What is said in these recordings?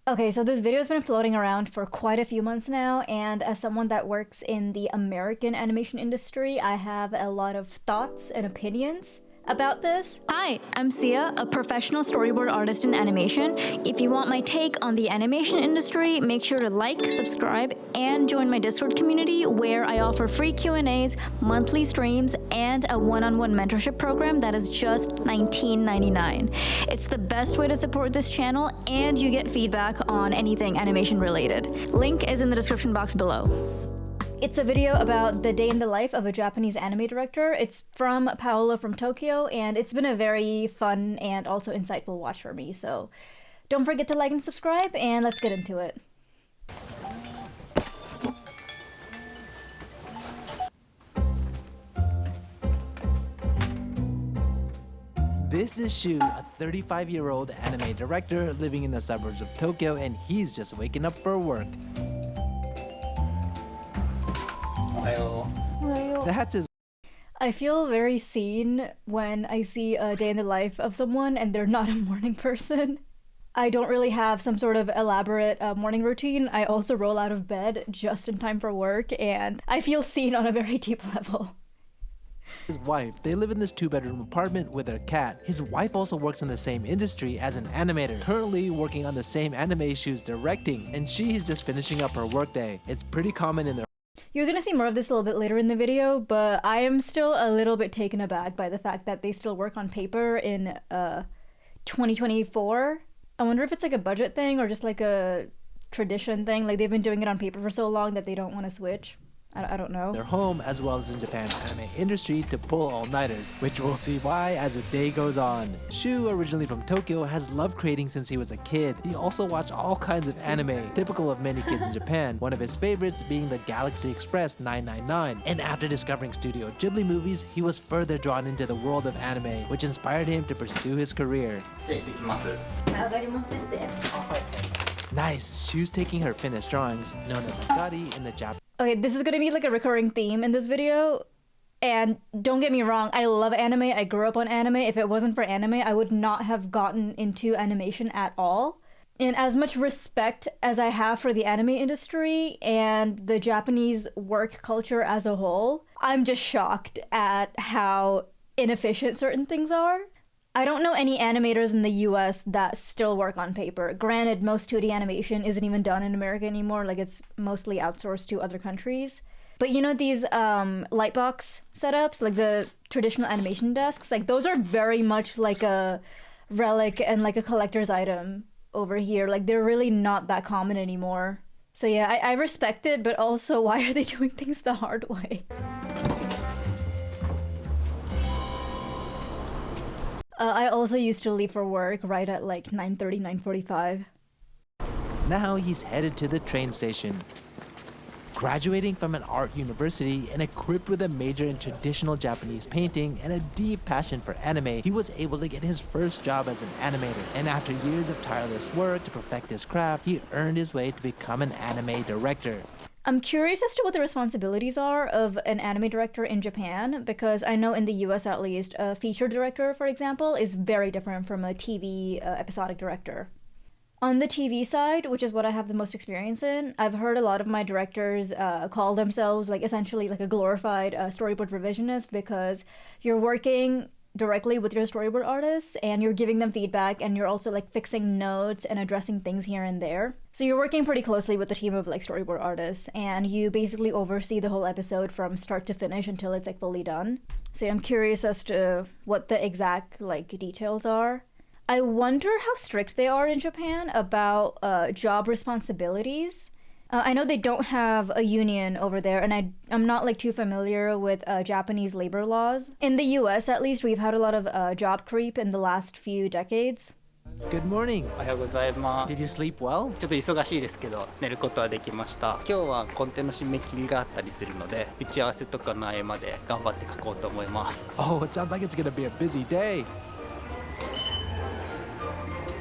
Okay, so this video has been floating around for quite a few months now, and as someone that works in the American animation industry, I have a lot of thoughts and opinions about this. Hi, I'm Sia, a professional storyboard artist in animation. If you want my take on the animation industry, make sure to like, subscribe, and join my Discord community where I offer free Q&As, monthly streams, and a one-on-one mentorship program that is just $19.99. It's the best way to support this channel, and you get feedback on anything animation related. Link is in the description box below. It's a video about the day in the life of a Japanese anime director. It's from Paolo from Tokyo, and it's been a very fun and also insightful watch for me. So don't forget to like and subscribe, and let's get into it. This is Shu, a 35-year-old anime director living in the suburbs of Tokyo, and he's just waking up for work. That's his. I feel very seen when I see a day in the life of someone and they're not a morning person. I don't really have some sort of elaborate morning routine. I also roll out of bed just in time for work, and I feel seen on a very deep level. His wife, they live in this 2-bedroom apartment with their cat. His wife also works in the same industry as an animator, currently working on the same anime Shu's directing, and she is just finishing up her workday. It's pretty common in their. You're gonna see more of this a little bit later in the video, but I am still a little bit taken aback by the fact that they still work on paper in 2024. I wonder if it's like a budget thing or just like a tradition thing. Like they've been doing it on paper for so long that they don't want to switch. I don't know. Their home, as well as in Japan's anime industry, to pull all-nighters, which we'll see why as the day goes on. Shu, originally from Tokyo, has loved creating since he was a kid. He also watched all kinds of anime, typical of many kids in Japan, one of his favorites being the Galaxy Express 999. And after discovering Studio Ghibli movies, he was further drawn into the world of anime, which inspired him to pursue his career. Nice! Shu's taking her finished drawings, known as agari in the Japanese. Okay, this is gonna be like a recurring theme in this video. And don't get me wrong, I love anime. I grew up on anime. If it wasn't for anime, I would not have gotten into animation at all. And as much respect as I have for the anime industry and the Japanese work culture as a whole, I'm just shocked at how inefficient certain things are. I don't know any animators in the US that still work on paper. Granted, most 2D animation isn't even done in America anymore, like it's mostly outsourced to other countries. But you know these lightbox setups, like the traditional animation desks, like those are very much like a relic and like a collector's item over here. Like they're really not that common anymore. So yeah, I respect it, but also why are they doing things the hard way? I also used to leave for work right at like 9:30, 9:45. Now he's headed to the train station. Graduating from an art university and equipped with a major in traditional Japanese painting and a deep passion for anime, he was able to get his first job as an animator. And after years of tireless work to perfect his craft, he earned his way to become an anime director. I'm curious as to what the responsibilities are of an anime director in Japan, because I know in the US at least, a feature director, for example, is very different from a TV episodic director. On the TV side, which is what I have the most experience in, I've heard a lot of my directors call themselves like essentially like a glorified storyboard revisionist, because you're working directly with your storyboard artists and you're giving them feedback, and you're also like fixing notes and addressing things here and there. So you're working pretty closely with a team of like storyboard artists, and you basically oversee the whole episode from start to finish until it's like fully done. So I'm curious as to what the exact like details are. I wonder how strict they are in Japan about job responsibilities. I know they don't have a union over there, and I'm not like too familiar with Japanese labor laws. In the US, at least, we've had a lot of job creep in the last few decades. Good morning. おはようございます。 Did you sleep well? ちょっと忙しいですけど寝ることはできました。今日はコンテの締め切りがあったりするので、打ち合わせとかの合間で頑張って書こうと思います。 Oh, it sounds like it's gonna be a busy day.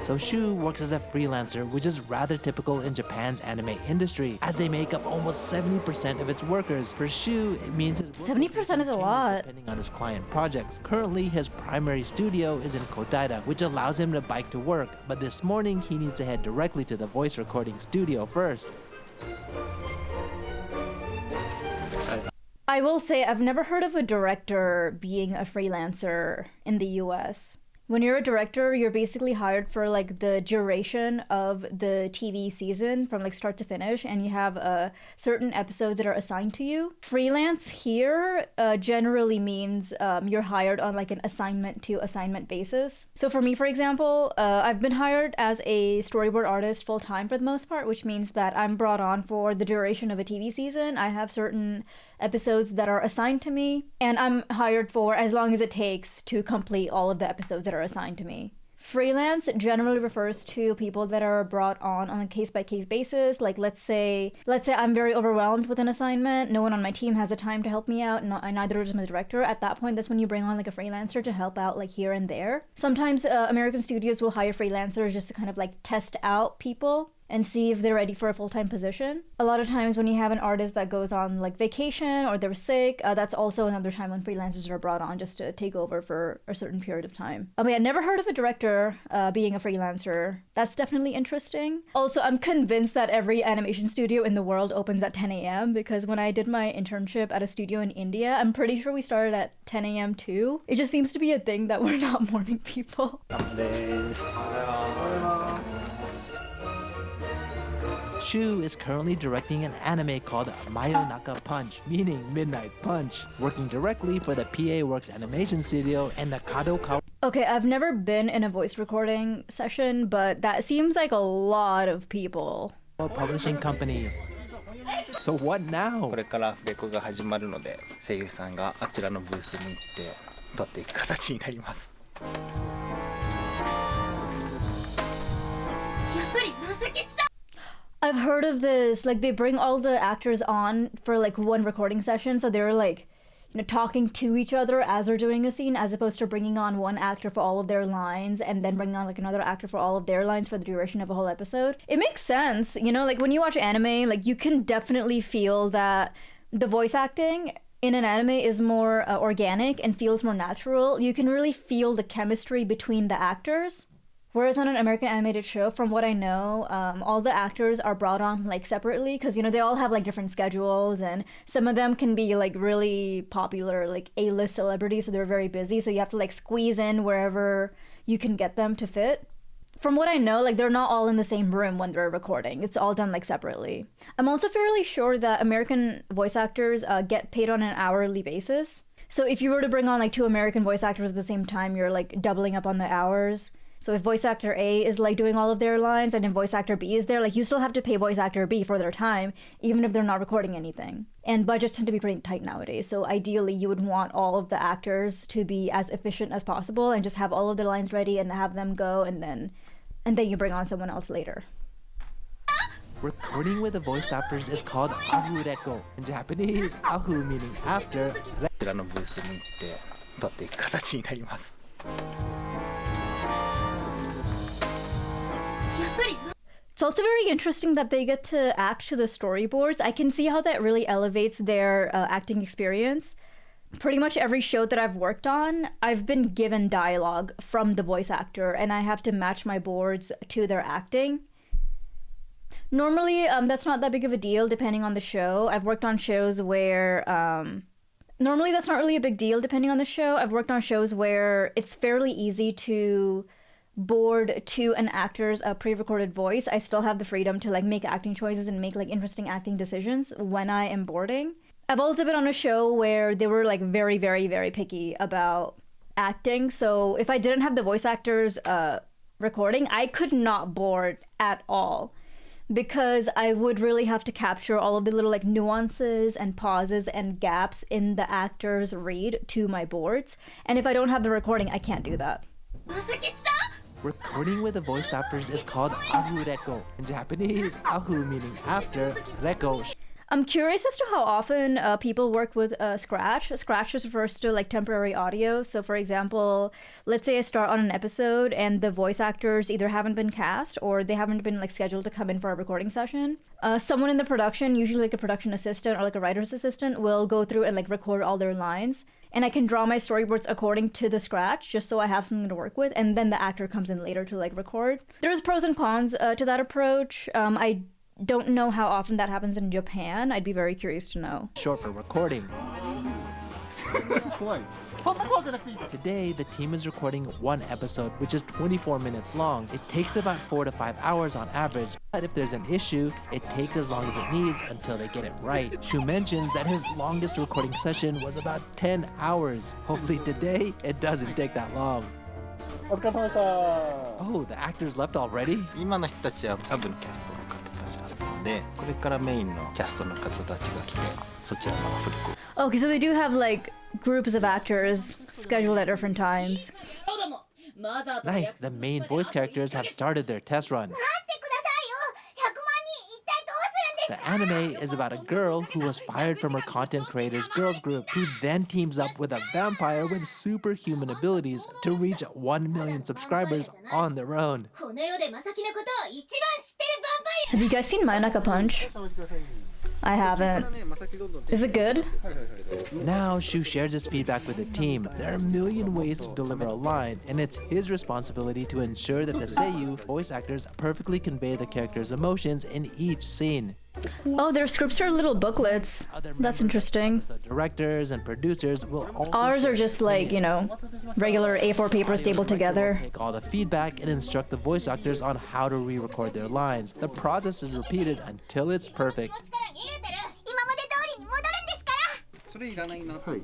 So Shu works as a freelancer, which is rather typical in Japan's anime industry, as they make up almost 70% of its workers. For Shu, it means his work 70% location is a changes lot. depending on his client projects. Currently, his primary studio is in Kodaira, which allows him to bike to work, but this morning he needs to head directly to the voice recording studio first. I will say I've never heard of a director being a freelancer in the US. When you're a director, you're basically hired for like the duration of the TV season from like start to finish, and you have certain episodes that are assigned to you. Freelance here generally means you're hired on like an assignment to assignment basis. So for me, for example, I've been hired as a storyboard artist full time for the most part, which means that I'm brought on for the duration of a TV season. I have certain episodes that are assigned to me, and I'm hired for as long as it takes to complete all of the episodes that are assigned to me. Freelance generally refers to people that are brought on a case-by-case basis. Like let's say I'm very overwhelmed with an assignment, no one on my team has the time to help me out, and neither does my director. At that point, that's when you bring on like a freelancer to help out like here and there. Sometimes American studios will hire freelancers just to kind of like test out people and see if they're ready for a full-time position. A lot of times when you have an artist that goes on like vacation or they're sick, that's also another time when freelancers are brought on just to take over for a certain period of time. I mean, I never heard of a director being a freelancer. That's definitely interesting. Also, I'm convinced that every animation studio in the world opens at 10 a.m. because when I did my internship at a studio in India, I'm pretty sure we started at 10 a.m. too. It just seems to be a thing that we're not morning people. Shu is currently directing an anime called Mayonaka Punch, meaning Midnight Punch, working directly for the PA Works animation studio and the Kadokawa Okay, I've never been in a voice recording session, but that seems like a lot of people. publishing company. So what now? これからアフレコが始まるので、声優さんがあちらのブースに行って撮っていく形になります。I've heard of this. Like they bring all the actors on for like one recording session, so they're like, you know, talking to each other as they're doing a scene, as opposed to bringing on one actor for all of their lines and then bringing on like another actor for all of their lines for the duration of a whole episode. It makes sense, you know, like when you watch anime, like you can definitely feel that the voice acting in an anime is more organic and feels more natural. You can really feel the chemistry between the actors. Whereas on an American animated show, from what I know, all the actors are brought on like separately because, you know, they all have like different schedules, and some of them can be like really popular, like A-list celebrities, so they're very busy. So you have to like squeeze in wherever you can get them to fit. From what I know, like they're not all in the same room when they're recording. It's all done like separately. I'm also fairly sure that American voice actors get paid on an hourly basis. So if you were to bring on like two American voice actors at the same time, you're like doubling up on the hours. So if voice actor A is like doing all of their lines and then voice actor B is there, like you still have to pay voice actor B for their time, even if they're not recording anything. And budgets tend to be pretty tight nowadays. So ideally you would want all of the actors to be as efficient as possible and just have all of their lines ready and have them go, and then you bring on someone else later. Recording with the voice actors is called ahureko. In Japanese, ahu meaning after, こちらのブースに行って撮っていく形になります。It's also very interesting that they get to act to the storyboards. I can see how that really elevates their acting experience. Pretty much every show that I've worked on, I've been given dialogue from the voice actor, and I have to match my boards to their acting. Normally, that's not that big of a deal depending on the show. I've worked on shows where... normally, that's not really a big deal depending on the show. I've worked on shows where it's fairly easy to board to an actor's pre-recorded voice. I still have the freedom to like make acting choices and make like interesting acting decisions when I am boarding. I've also been on a show where they were like very, very, very picky about acting. So if I didn't have the voice actors recording, I could not board at all, because I would really have to capture all of the little like nuances and pauses and gaps in the actor's read to my boards. And if I don't have the recording, I can't do that. recording with the voice actors is called ahureko. In Japanese, ahu meaning after, reko. I'm curious as to how often people work with Scratch. Scratch just refers to like temporary audio. So, for example, let's say I start on an episode and the voice actors either haven't been cast or they haven't been like scheduled to come in for a recording session. Someone in the production, usually like a production assistant or like a writer's assistant, will go through and like record all their lines. And I can draw my storyboards according to the Scratch just so I have something to work with. And then the actor comes in later to like record. There's pros and cons to that approach. I don't know how often that happens in Japan. I'd be very curious to know. Short for recording. Today, the team is recording one episode, which is 24 minutes long. It takes about 4 to 5 hours on average, but if there's an issue, it takes as long as it needs until they get it right. Shu mentions that his longest recording session was about 10 hours. Hopefully today, it doesn't take that long. Oh, the actors left already? 今の人たちはサブのキャストの方たちだったので、これからメインのキャストの方たちが来て、そちらのアフリコ。Okay, so they do have like groups of actors scheduled at different times. Nice, the main voice characters have started their test run. The anime is about a girl who was fired from her content creators girls group, who then teams up with a vampire with superhuman abilities to reach 1 million subscribers on their own. Have you guys seen Mainaka Punch? I haven't. Is it good? Now Shu shares his feedback with the team. There are a million ways to deliver a line, and it's his responsibility to ensure that the seiyuu, voice actors, perfectly convey the character's emotions in each scene. Oh, their scripts are little booklets. That's interesting. So directors and producers will also Ours are share just like, you know, regular A4 papers stapled together. Take all the feedback and instruct the voice actors on how to re-record their lines. The process is repeated until it's perfect. それいらないな。はい。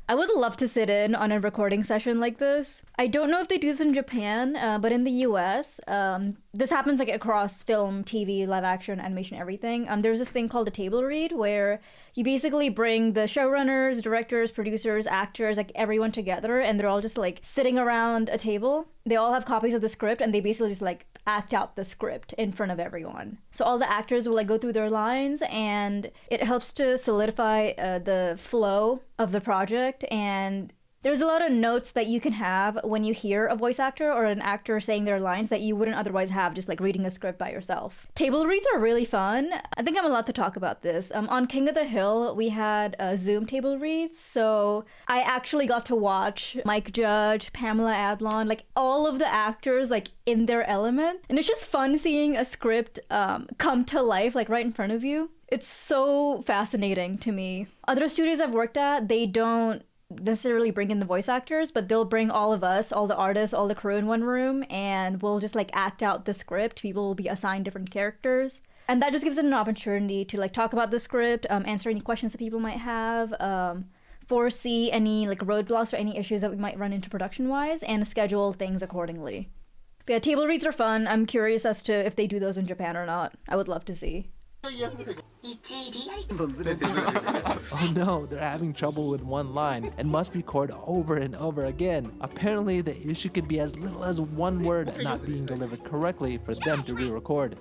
I would love to sit in on a recording session like this. I don't know if they do this in Japan, but in the US, this happens like across film, TV, live action, animation, everything. There's this thing called a table read where you basically bring the showrunners, directors, producers, actors, like everyone together, and they're all just like sitting around a table. They all have copies of the script and they basically just like act out the script in front of everyone. So all the actors will like go through their lines and it helps to solidify the flow of the project. And there's a lot of notes that you can have when you hear a voice actor or an actor saying their lines that you wouldn't otherwise have just like reading a script by yourself. Table reads are really fun. I think I'm allowed to talk about this. On King of the Hill, we had Zoom table reads. So I actually got to watch Mike Judge, Pamela Adlon, like all of the actors like in their element. And it's just fun seeing a script come to life like right in front of you. It's so fascinating to me. Other studios I've worked at, they don't necessarily bring in the voice actors, but they'll bring all of us, all the artists, all the crew in one room, and we'll just like act out the script. People will be assigned different characters. And that just gives it an opportunity to like talk about the script, answer any questions that people might have, foresee any like roadblocks or any issues that we might run into production-wise, and schedule things accordingly. But yeah, table reads are fun. I'm curious as to if they do those in Japan or not. I would love to see. Oh no, they're having trouble with one line and must record over and over again. Apparently, the issue could be as little as one word not being delivered correctly for them to re-record.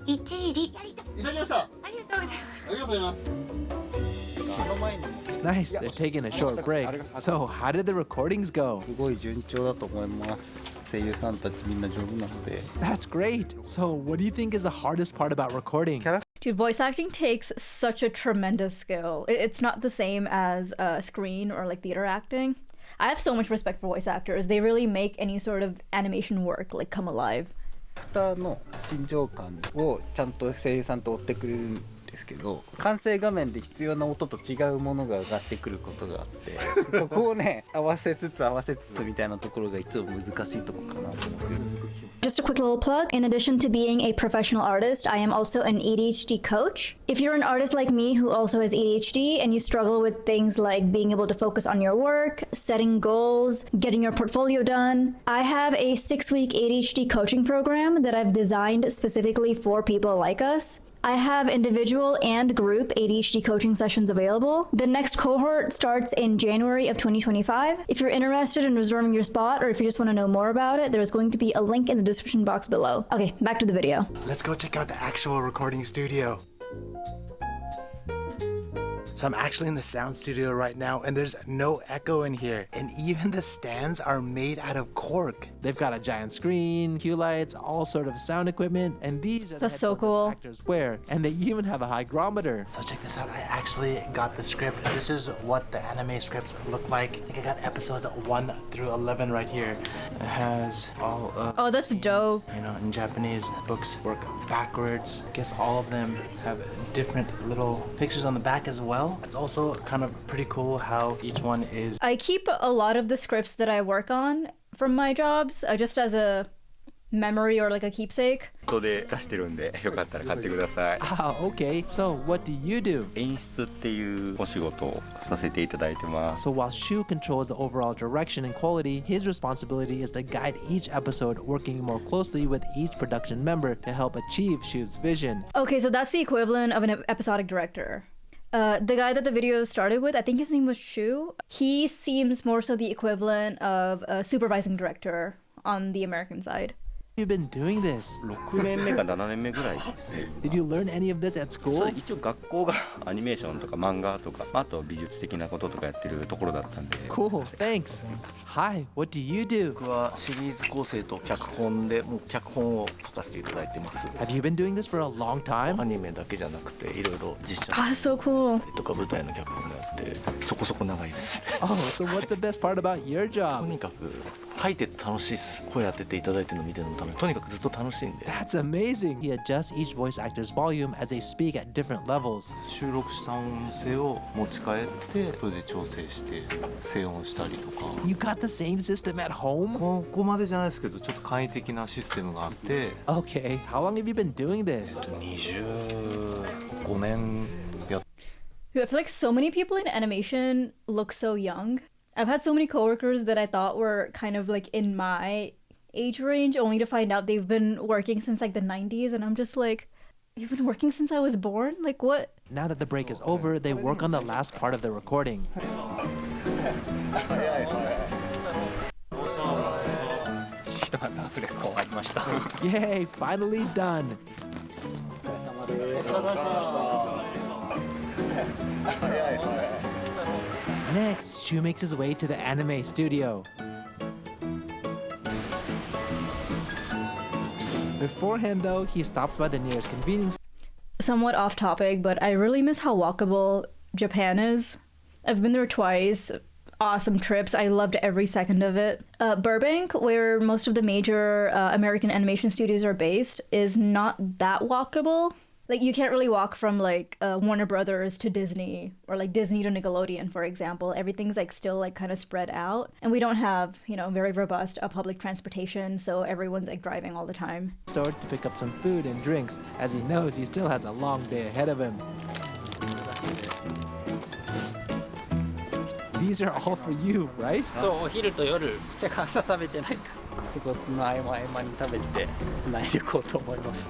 Nice, they're taking a short break. So, how did the recordings go? すごい順調だと思います。声優さんたちみんな上手なので。 That's great. So, what do you think is the hardest part about recording? Dude, voice acting takes such a tremendous skill. It's not the same as screen or like theater acting. I have so much respect for voice actors. They really make any sort of animation work like come alive. キャラクターの心情感をちゃんと声優さんと追ってくれるんですけど、完成画面で必要な音と違うものが上がってくることがあって、そこをね合わせつつみたいなところがいつも難しいところかなと思ってる。 Just a quick little plug. In addition to being a professional artist, I am also an ADHD coach. If you're an artist like me who also has ADHD and you struggle with things like being able to focus on your work, setting goals, getting your portfolio done, I have a 6-week ADHD coaching program that I've designed specifically for people like us. I have individual and group ADHD coaching sessions available. The next cohort starts in January of 2025. If you're interested in reserving your spot or if you just want to know more about it, there's going to be a link in the description box below. Okay, back to the video. Let's go check out the actual recording studio. So I'm actually in the sound studio right now, and there's no echo in here. And even the stands are made out of cork. They've got a giant screen, cue lights, all sort of sound equipment, and these are the That's so headphones that cool. actors wear. And they even have a hygrometer. So check this out. I actually got the script. This is what the anime scripts look like. I think I got episodes 1 through 11 right here. It has all of Oh, that's scenes. dope. You know, in Japanese, books work backwards. I guess all of them have different little pictures on the back as well. It's also kind of pretty cool how each one is. I keep a lot of the scripts that I work on from my jobs just as a memory or like a keepsake. で出してるんでよかったら買ってください。 Ah, okay. So what do you do? 演出っていうお仕事をさせていただいてます。 So while Shu controls the overall direction and quality, his responsibility is to guide each episode, working more closely with each production member to help achieve Shu's vision. Okay, so that's the equivalent of an episodic director. The guy that the video started with, I think his name was Shu. He seems more so the equivalent of a supervising director on the American side. You've been doing this. 6年目か7年目ぐらいですね。 Did you learn any of this at そ school? う一応学校がアニメーションとか漫画とかあと美術的なこととかやってるところだったんで。 Cool, thanks. Hi, what do you do? 僕はシリーズ構成と脚本でもう脚本を書かせていただいてます。 Have you been doing this for a long ア time? ニメだけじゃなくていろいろ実写 Ah, so cool. とか舞台の脚本があってそこそこ長いです。 Oh, so what's the best part about your と job? にかく書いてて楽しいです。声当てていただいてるの見てるのも楽しい。とにかくずっと楽しいんで。 That's amazing. He adjusts each voice actor's volume as they speak at different levels. 収録した音声を持ち帰ってそれで調整して静音したりとか You got the same system at home? ここまでじゃないですけどちょっと簡易的なシステムがあって Okay, how long have you been doing this? 25年やっ I feel like so many people in animation look so young. I've had so many coworkers that I thought were kind of like in my age range, only to find out they've been working since like the 90s, and I'm just like, you've been working since I was born? Like what? Now that the break is over, they work on the last part of the recording. ひとまずアフレコ終わりました。 Yay, finally done. Next, Shu makes his way to the anime studio. Beforehand, though, he stops by the nearest convenience Somewhat off topic, but I really miss how walkable Japan is. I've been there twice. Awesome trips. I loved every second of it. Burbank, where most of the major American animation studios are based, is not that walkable. Like, you can't really walk from, like, Warner Brothers to Disney, or, like, Disney to Nickelodeon, for example. Everything's, like, still, like, kind of spread out. And we don't have, you know, very robust public transportation, so everyone's, like, driving all the time. store to pick up some food and drinks, as he knows he still has a long day ahead of him. These are all for you, right? そうお昼と夜てか朝食べてないから仕事の合間に食べて繋いでいこうと思います。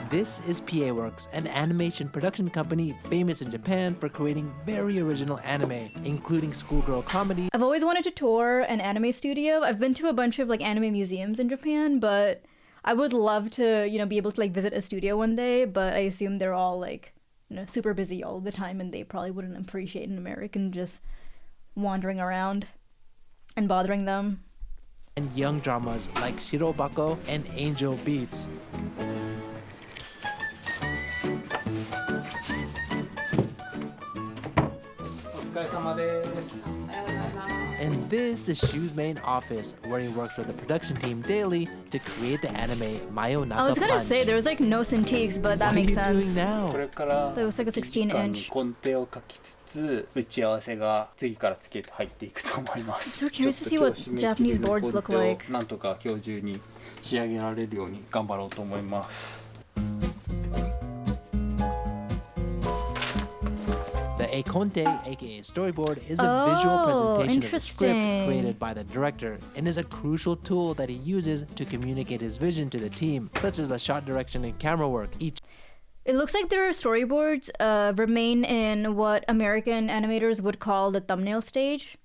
This is PA Works, an animation production company famous in Japan for creating very original anime, including schoolgirl comedy, I've always wanted to tour an anime studio. I've been to a bunch of like anime museums in Japan, but I would love to, you know, be able to like visit a studio one day, but I assume they're all like, you know, super busy all the time and they probably wouldn't appreciate an American just wandering around and bothering them. and young dramas like Shirobako and Angel Beats. And this is Shu's main office, where he works with the production team daily to create the anime Mayonaka I was gonna Punch. say there's like no Cintiqs, but that What are makes you doing sense. now? これから That was like a 16 1 inch. 根底を書きつつ打ち合わせが次から次へと入っていくと思います I'm so curious to see what ちょっと今日締め切り Japanese の boards 根 look 底を like. なんとか今日中に仕上げられるように頑張ろうと思います The Eikonte, aka storyboard, is a visual Oh, presentation of the script interesting. created by the director and is a crucial tool that he uses to communicate his vision to the team, such as the shot direction and camera work. Each It looks like their storyboards remain in what American animators would call the thumbnail stage.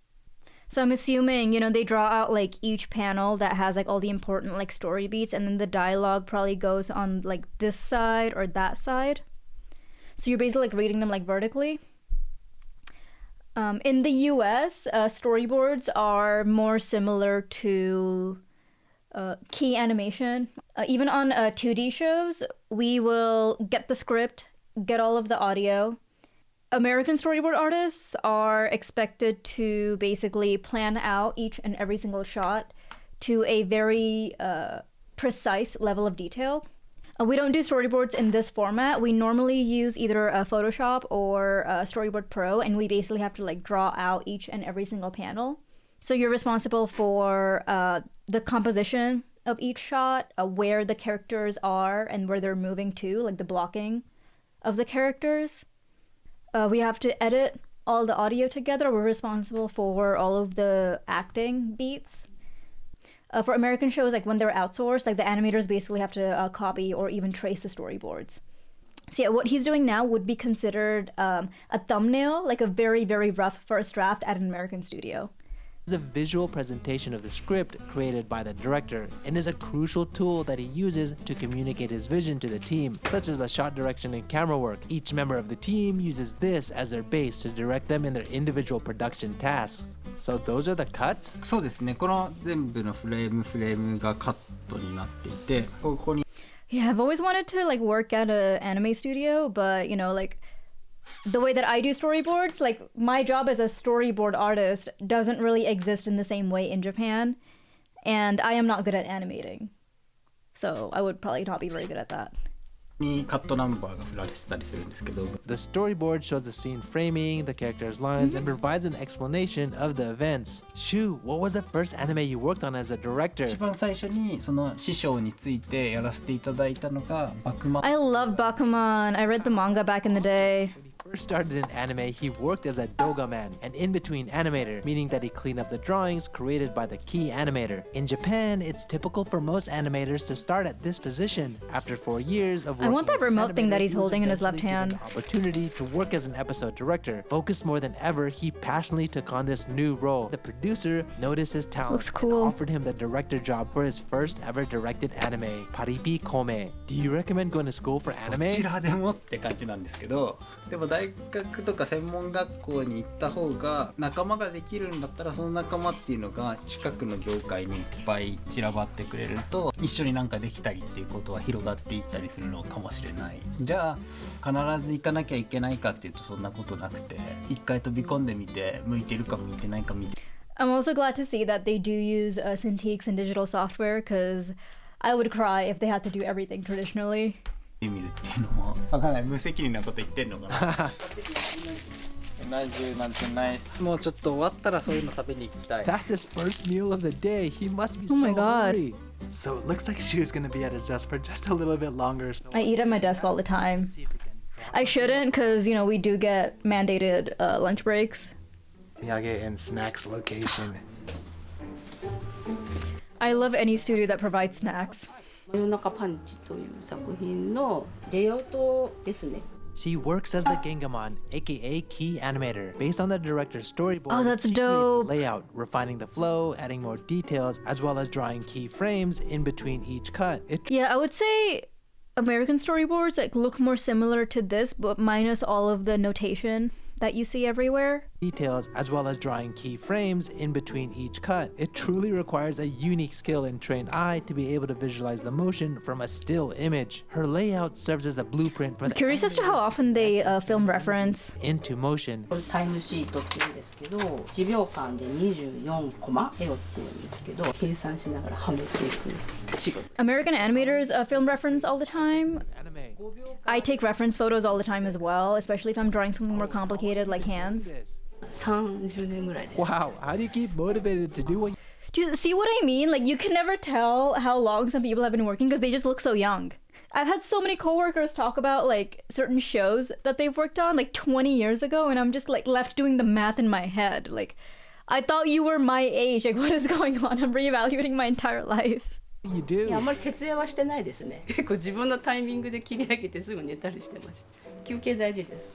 So I'm assuming, you know, they draw out like each panel that has like all the important like story beats, and then the dialogue probably goes on like this side or that side. So you're basically like reading them like vertically. In the US, storyboards are more similar to key animation. Even on 2D shows, we will get the script, get all of the audio. American storyboard artists are expected to basically plan out each and every single shot to a very precise level of detail. We don't do storyboards in this format. We normally use either a Photoshop or a Storyboard Pro, and we basically have to like draw out each and every single panel. So you're responsible for the composition of each shot, where the characters are and where they're moving to, like the blocking of the characters. We have to edit all the audio together. We're responsible for all of the acting beats. For American shows, like when they're outsourced, like the animators basically have to copy or even trace the storyboards. So yeah, what he's doing now would be considered a thumbnail, like a very, very rough first draft at an American studio. Is a visual presentation of the script created by the director and is a crucial tool that he uses to communicate his vision to the team, such as the shot direction and camera work. Each member of the team uses this as their base to direct them in their individual production tasks. So those are the cuts? そうですね、この全部のフレームがカットになっていて、ここに Yeah, I've always wanted to like work at an anime studio, but you know, like the way that I do storyboards, like my job as a storyboard artist doesn't really exist in the same way in Japan, and I am not good at animating. So I would probably not be very good at that. にカットナンバーが振られてたりするんですけど、 The storyboard shows the scene framing, the characters' lines, and provides an explanation of the events. Shu, what was the first anime you worked on as a director? 一番最初にその師匠についてやらせていただいたのがバクマン。 I love Bakuman. I read the manga back in the day. When he first started in anime, he worked as a doga man, an in-between animator, meaning that he cleaned up the drawings created by the key animator. In Japan, it's typical for most animators to start at this position. After 4 years of working want that as an remote thing animator, that he's he was holding in his left eventually given hand. the opportunity to work as an episode director. Focused more than ever, he passionately took on this new role. The producer noticed his talent Looks cool. and offered him the director job for his first ever directed anime, Paripi Kome. Do you recommend going to school for ど anime? ちらでもって感じなんですけど、でも大学とか専門学校に行った方が仲間ができるんだったら、その仲間っていうのが近くの業界にいっぱい散らばってくれると、一緒になんかできたりっていうことは広がっていったりするのかもしれない。じゃあ必ず行かなきゃいけないかっていうとそんなことなくて、一回飛び込んでみて向いてるか向いてないか見て。 I'm also glad to see that they do use Cintiqs and digital software, because I would cry if they had to do everything traditionally. 見るっていうのもわかんない、無責任なこと言ってんのかな。ナイスなんてナイス。もうちょっと終わったらそういうの食べに行きたい。 That's his first meal of the day. He must be Oh my so God. hungry. So it looks like Shu's gonna be at his desk for just a little bit longer. So I eat at my desk all the time. see if we can I shouldn't, because, you know, we do get mandated lunch breaks. Miyage and snacks location. I love any studio that provides snacks. 真夜中パンチという作品のレイアウトですね。 She works as the Gengamon, aka key animator. Based on the director's storyboard, Oh, that's she dope. creates a layout, refining the flow, adding more details, as well as drawing key frames in between each cut. It Yeah, I would say American storyboards like look more similar to this, but minus all of the notation that you see everywhere. details, as well as drawing key frames in between each cut. It truly requires a unique skill and trained eye to be able to visualize the motion from a still image. Her layout serves as the blueprint for the Curious as to how often they film reference. into motion. これタイムシートっていうんですけど、1秒間で24コマ絵を作るんですけど、計算しながらはめていく仕事。 American animators film reference all the time. Anime. I take reference photos all the time as well, especially if I'm drawing something more complicated like hands. This. 30年ぐらいです。 Wow, how do you keep motivated to do what Do you see what I mean? Like, you can never tell how long some people have been working because they just look so young. I've had so many coworkers talk about like certain shows that they've worked on like 20 years ago, and I'm just like left doing the math in my head. Like, I thought you were my age. Like, what is going on? I'm reevaluating my entire life. you do? いやあんまり徹夜はしてないですね。結構自分のタイミングで切り上げてすぐ寝たりしてました。休憩大事です。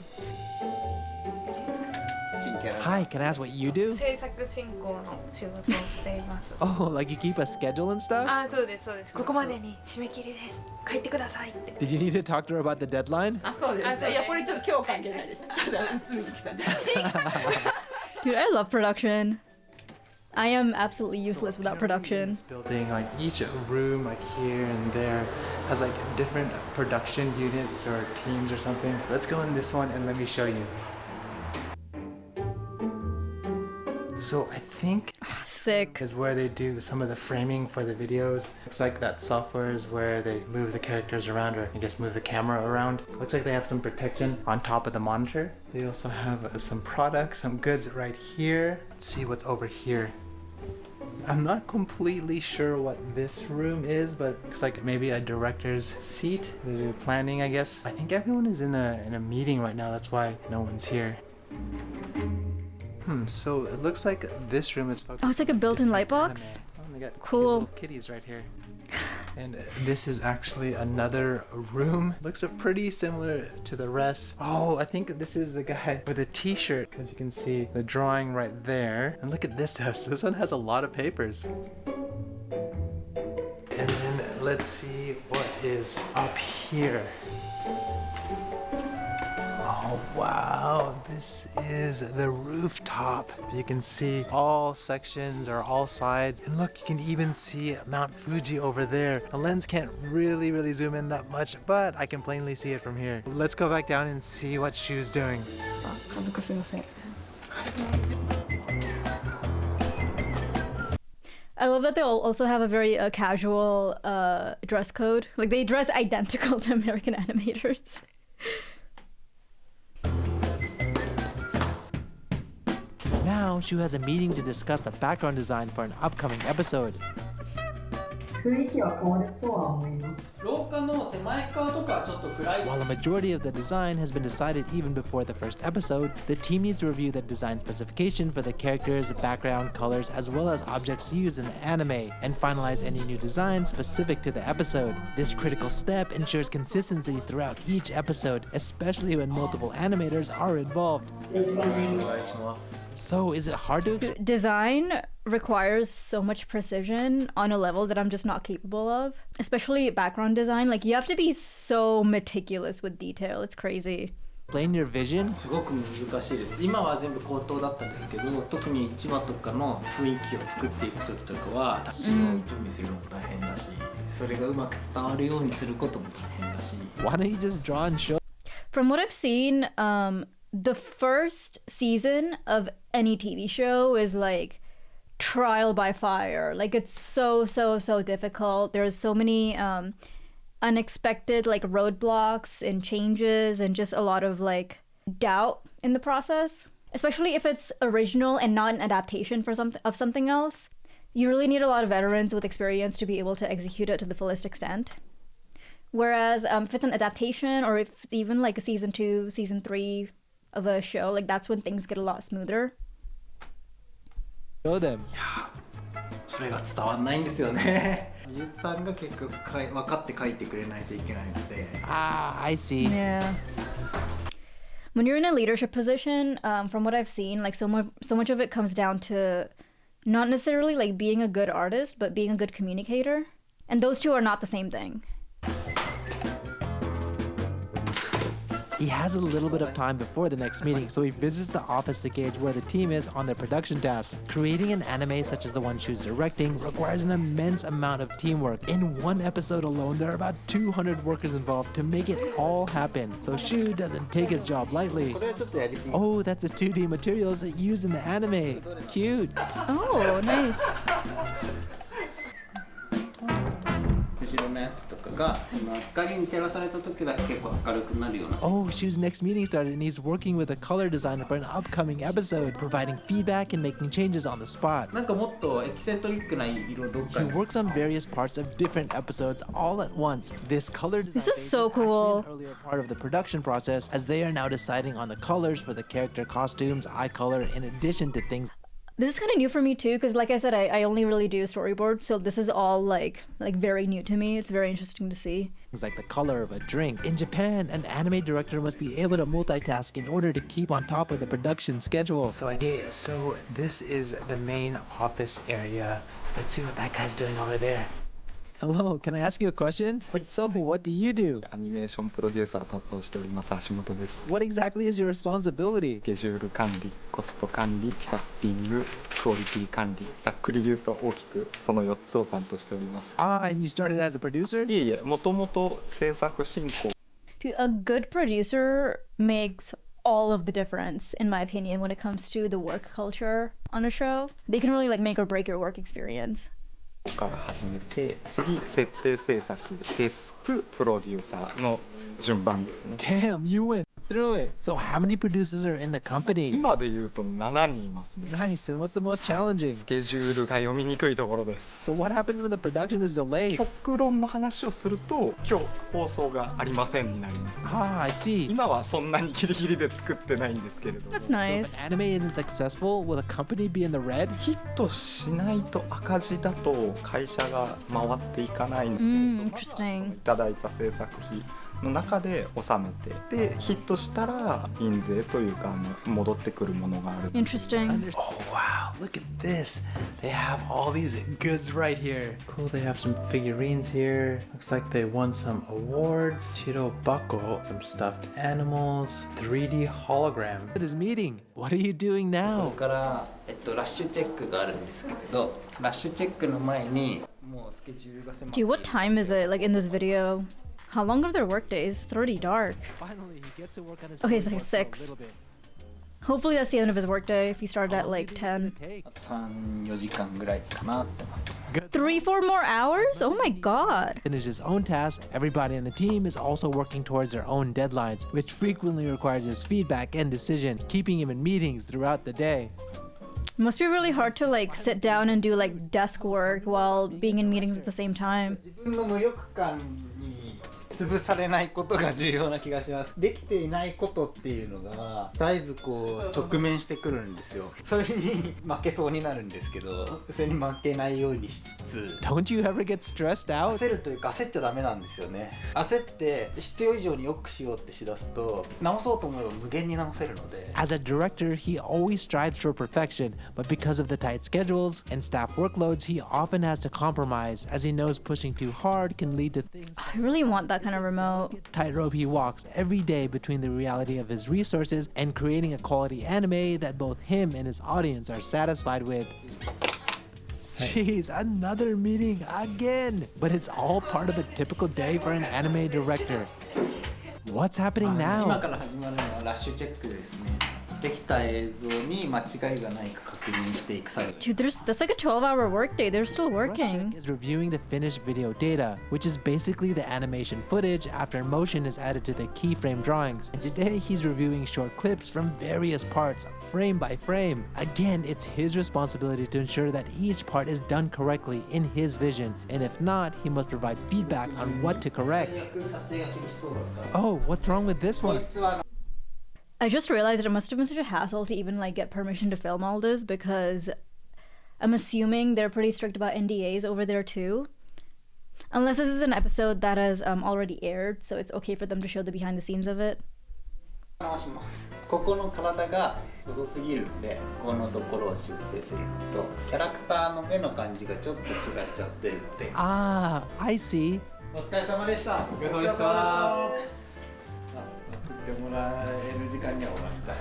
新キャラ Hi, can I ask what you do? 制作進行の仕事をしています。 Oh, like you keep a schedule and stuff? あ、そうですそうです。ここまでに締め切りです。帰ってくださいって。 Did you need to talk to her about the deadline? あ、そうです。いや、これちょっと今日関係ないです。ただ映りに来たんで。 Dude, I love production. I am absolutely useless without production. Building like each room like here and there has like different production units or teams or something. Let's go in this one and let me show you. So I think Sick. is where they do some of the framing for the videos. Looks like that software is where they move the characters around, or I guess move the camera around. Looks like they have some protection on top of the monitor. They also have some products, some goods right here. Let's see what's over here. I'm not completely sure what this room is, but looks like maybe a director's seat. They do planning, I guess. I think everyone is in a meeting right now. That's why no one's here. So it looks like this room is focused. Oh, it's like a built-in light box? Oh, they got Cool. cute little kitties right here. And this is actually another room. Looks pretty similar to the rest. Oh, I think this is the guy with a t-shirt, because you can see the drawing right there. And look at this desk. This one has a lot of papers. And then let's see what is up here. Oh wow, this is the rooftop. You can see all sections or all sides. And look, you can even see Mount Fuji over there. The lens can't really zoom in that much, but I can plainly see it from here. Let's go back down and see what Shu's doing. I love that they also have a very casual dress code. Like they dress identical to American animators. Now, Shu has a meeting to discuss the background design for an upcoming episode. While a majority of the design has been decided even before the first episode, the team needs to review the design specification for the characters, background, colors, as well as objects used in the anime, and finalize any new design specific to the episode. This critical step ensures consistency throughout each episode, especially when multiple animators are involved. So, is it hard to explain? Design requires so much precision on a level that I'm just not capable of. Especially background design. Like, you have to be so meticulous with detail. It's crazy. Explain your vision? すごく難しいです。今は全部口頭だったんですけど、特に1話とかの雰囲気を作っていく時とかは詩を準備するのも大変だし、それがうまく伝わるようにすることも大変だし。Why don't you just draw and show? From what I've seen, the first season of any TV show is like trial by fire. Like it's so difficult. There's so many unexpected like roadblocks and changes and just a lot of like doubt in the process, especially if it's original and not an adaptation for something else. You really need a lot of veterans with experience to be able to execute it to the fullest extent. Whereas if it's an adaptation or if it's even like a season 2, season 3 of a show, like that's when things get a lot smoother. Show them. それが伝わんないんですよね。美術さんが結局分かって書いてくれないといけないので。Ah, I see. Yeah. When you're in a leadership position, from what I've seen, like so much of it comes down to not necessarily like being a good artist, but being a good communicator. And those two are not the same thing. He has a little bit of time before the next meeting, so he visits the office to gauge where the team is on their production tasks. Creating an anime such as the one Shu's directing requires an immense amount of teamwork. In one episode alone, there are about 200 workers involved to make it all happen. So Shu doesn't take his job lightly. Oh, that's the 2D materials used in the anime. Cute. Oh, nice. 後ろのやつとかがその光に照らされた時だけ結構明るくなるような。Oh, Shu's next meeting started and he's working with a color designer for an upcoming episode, providing feedback and making changes on the spot. なんかもっとエキセントリックな色どっか He に。 works on various parts of different episodes all at once. This color design This is phase so actually cool. an earlier part of the production process, as they are now deciding on the colors for the character costumes, eye color, in addition to things This is kind of new for me too, because like I said, I only really do storyboards, so this is all like very new to me. It's very interesting to see. Things like the color of a drink. In Japan, an anime director must be able to multitask in order to keep on top of the production schedule. So this is the main office area. Let's see what that guy's doing over there. Hello, can I ask you a question? So, what do you do? アニメーションプロデューサー担当しております橋本です。 What exactly is your responsibility? スケジュール管理、コスト管理、キャスティング、クオリティ管理、ざっくり言うと大きくその4つを担当しております。Ah, and you started as a producer? いえいえ、もともと制作進行。 Dude, a good producer makes all of the difference, in my opinion, when it comes to the work culture on a show. They can really make or break your work experience. から始めて、次設定制作、デスク、プロデューサーの順番ですね。 Damn, you went through it. So, how many producers are in the company? 今で言うと7人いますね。 Nice, and what's the most challenging? スケジュールが読みにくいところです。 So, what happens when the production is delayed? 極論の話をすると、今日放送がありませんになります、ね。 Ah, I see. 今はそんなにギリギリで作ってないんですけれども。 That's So, if nice. an anime isn't successful, will the company be in the red? ヒットしないと赤字だと会社が回っていかないので、Interesting. いただいた制作費の中で収めて、でヒットしたら印税というか戻ってくるものがある。 Interesting. Oh, wow, look at this. They have all these goods right here. Cool, they have some figurines here. Looks like they won some awards. Shiro Bako, some stuffed animals, 3D hologram. At his meeting. What are you doing now? ここから、ラッシュチェックがあるんですけれど、ラッシュチェックの前にもうスケジュールが迫って Dude, what time is it, in this video? How long are their work days? It's already dark. Finally, he gets to work on his Okay, it's like storyboard for a 6. little bit. Hopefully that's the end of his workday if he started at How long 10. did it take? 3、4時間ぐらいかなって思って。 3-4 more hours? Oh my god. Finish his own tasks, everybody on the team is also working towards their own deadlines, which frequently requires his feedback and decision, keeping him in meetings throughout the day. It must be really hard to sit down and do desk work while being in meetings at the same time. 自分の無力感に潰されないことが重要な気がします。できていないことっていうのが絶えず直面してくるんですよ。それに負けそうになるんですけど、それに負けないようにしつつ、 Don't you ever get stressed out? 焦るというか焦っちゃダメなんですよね。焦って必要以上に良くしようってしだすと、直そうと思えば無限に直せるので。 As a director, he always strives for perfection, but because of the tight schedules and staff workloads, he often has to compromise, as he knows pushing too hard can lead to things. I really want that kind of remote. Tightrope he walks every day between the reality of his resources and creating a quality anime that both him and his audience are satisfied with. Jeez, another meeting again! But it's all part of a typical day for an anime director. What's happening 今 now? から始まるのはラッシュチェックですね。できた映像に間違いがないか確認していく作業。 Dude, that's like a 12-hour workday. They're still working. Is reviewing the finished video data, which is basically the animation footage after motion is added to the keyframe drawings. And today he's reviewing short clips from various parts, frame by frame. Again, it's his responsibility to ensure that each part is done correctly in his vision, and if not, he must provide feedback on what to correct. Oh, what's wrong with this one? I just realized it must have been such a hassle to even get permission to film all this, because I'm assuming they're pretty strict about NDAs over there too. Unless this is an episode that has already aired, so it's okay for them to show the behind the scenes of it. ここの体が細すぎるんで、このところを修正するのと、キャラクターの目の感じがちょっと違っちゃってるって。 Ah, I see. お疲れ様でした。お疲れ様でした。送ってもらえる時間には終わった。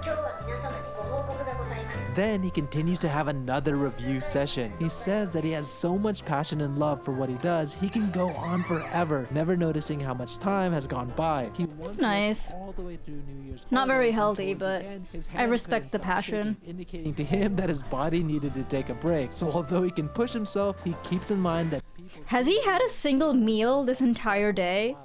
今日は皆様にご報告がございます。 Then he continues to have another review session. He says that he has so much passion and love for what he does, he can go on forever, never noticing how much time has gone by. He wants to work nice. all the way through New Year's Not very holiday, healthy, and towards but the end, his I hand respect the couldn't stop passion. shaking, indicating to him that his body needed to take a break. So although he can push himself, he keeps in mind that people... Has he had a single meal this entire day?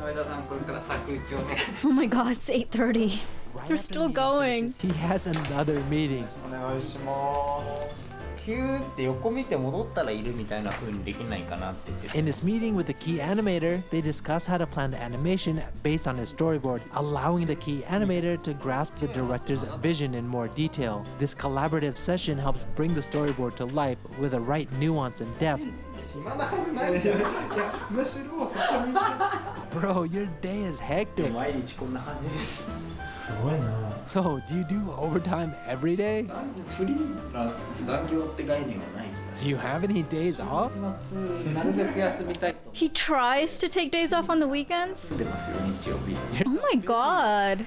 上田さん、これから作打ちをね。 Oh my god, it's 8:30. Right They're after still the meeting going. finishes, he has another meeting. お願いします。ヒューって横見て戻ったらいるみたいな風にできないかなって言って。 In this meeting with the key animator, they discuss how to plan the animation based on his storyboard, allowing the key animator to grasp the director's vision in more detail. This collaborative session helps bring the storyboard to life with the right nuance and depth. 暇なはずないんじゃないですか。むしろそこに Bro, your day is hectic. 毎日こんな感じです。すごいな。 So, do you do overtime every day? フリーランス残業って概念はない。 Do you have any days off? なるべく休みたいと He tries to take days off on the weekends? 思ってますよ、日曜日。 You're Oh so my busy. god.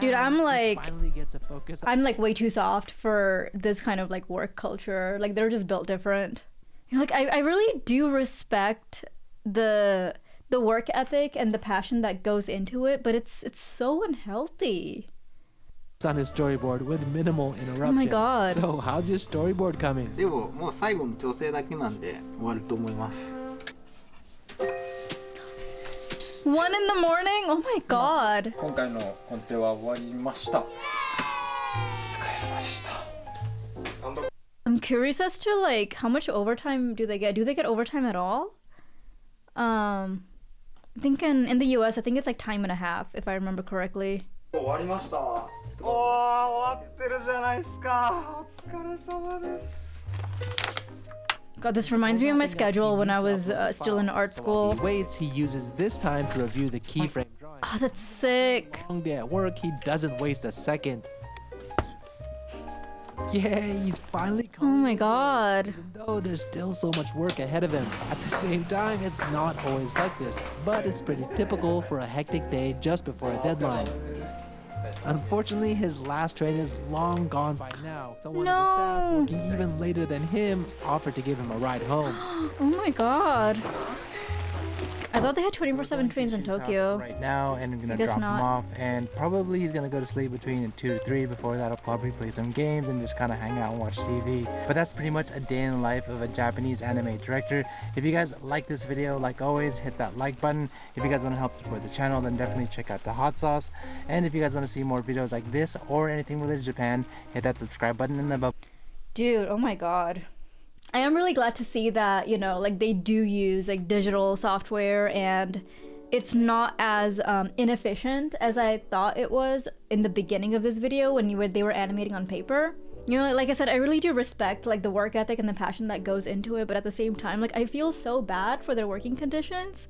Dude, Now I'm he like- finally gets to focus on I'm like way too soft for this kind of like work culture. Like they're just built different. Like I really do respect the work ethic and the passion that goes into it, but it's so unhealthy. on his storyboard with minimal interruption. God. So, how's your storyboard coming? でももう最後の調整だけなんで終わると思います。 1 in the morning? Oh my god. 今回のコンテは終わりました。お疲れ様でした。 I'm curious as to like how much overtime do they get? Do they get overtime at all? I think in the US, I think it's like time and a half, if I remember correctly. 終わりました。おー、終わってるじゃないですか。お疲れ様です。 God, this reminds me of my schedule when I was still in art school. He waits, he uses this time to review the keyframe drawing. Oh, that's sick. Long day at work, he doesn't waste a second. Yeah, he's finally Oh my god. even though there's still so much work ahead of him. At the same time, it's not always like this, but it's pretty typical for a hectic day just before a deadline. Unfortunately, his last train is long gone by now, so one of the staff, No. working even later than him, offered to give him a ride home. Oh my god. I thought they had 24/7 trains in Tokyo. Right now, and I'm gonna Guess drop not. him off, and probably he's gonna go to sleep between 2 to 3. Before that, I'll probably play some games and just kind of hang out and watch TV. But that's pretty much a day in the life of a Japanese anime director. If you guys like this video, like always, hit that like button. If you guys want to help support the channel, then definitely check out the hot sauce. And if you guys want to see more videos like this or anything related to Japan, hit that subscribe button in the bell. Dude, oh my god. I am really glad to see that, you know, like they do use like digital software and it's not as inefficient as I thought it was in the beginning of this video when they were animating on paper. You know, like I said, I really do respect like the work ethic and the passion that goes into it, but at the same time, like I feel so bad for their working conditions.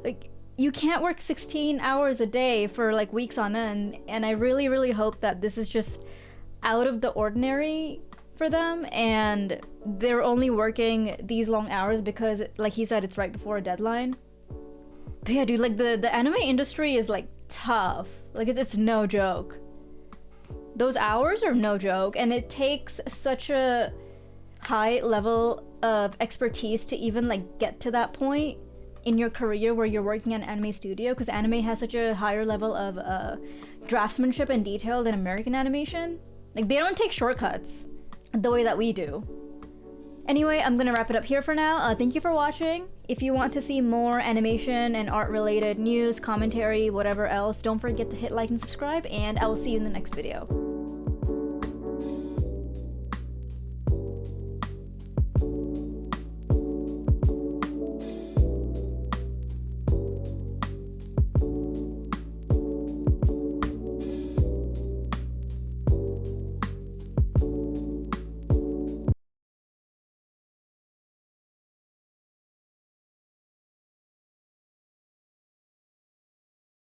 Like you can't work 16 hours a day for like weeks on end, and I really, really hope that this is just out of the ordinary for them and they're only working these long hours because, like he said, it's right before a deadline. But yeah, dude, like the anime industry is like tough. Like it's no joke. Those hours are no joke, and it takes such a high level of expertise to even like get to that point in your career where you're working at an anime studio, because anime has such a higher level of draftsmanship and detail than American animation. Like they don't take shortcuts the way that we do. Anyway, I'm gonna wrap it up here for now. Thank you for watching. If you want to see more animation and art related news, commentary, whatever else, don't forget to hit like and subscribe, and I will see you in the next video.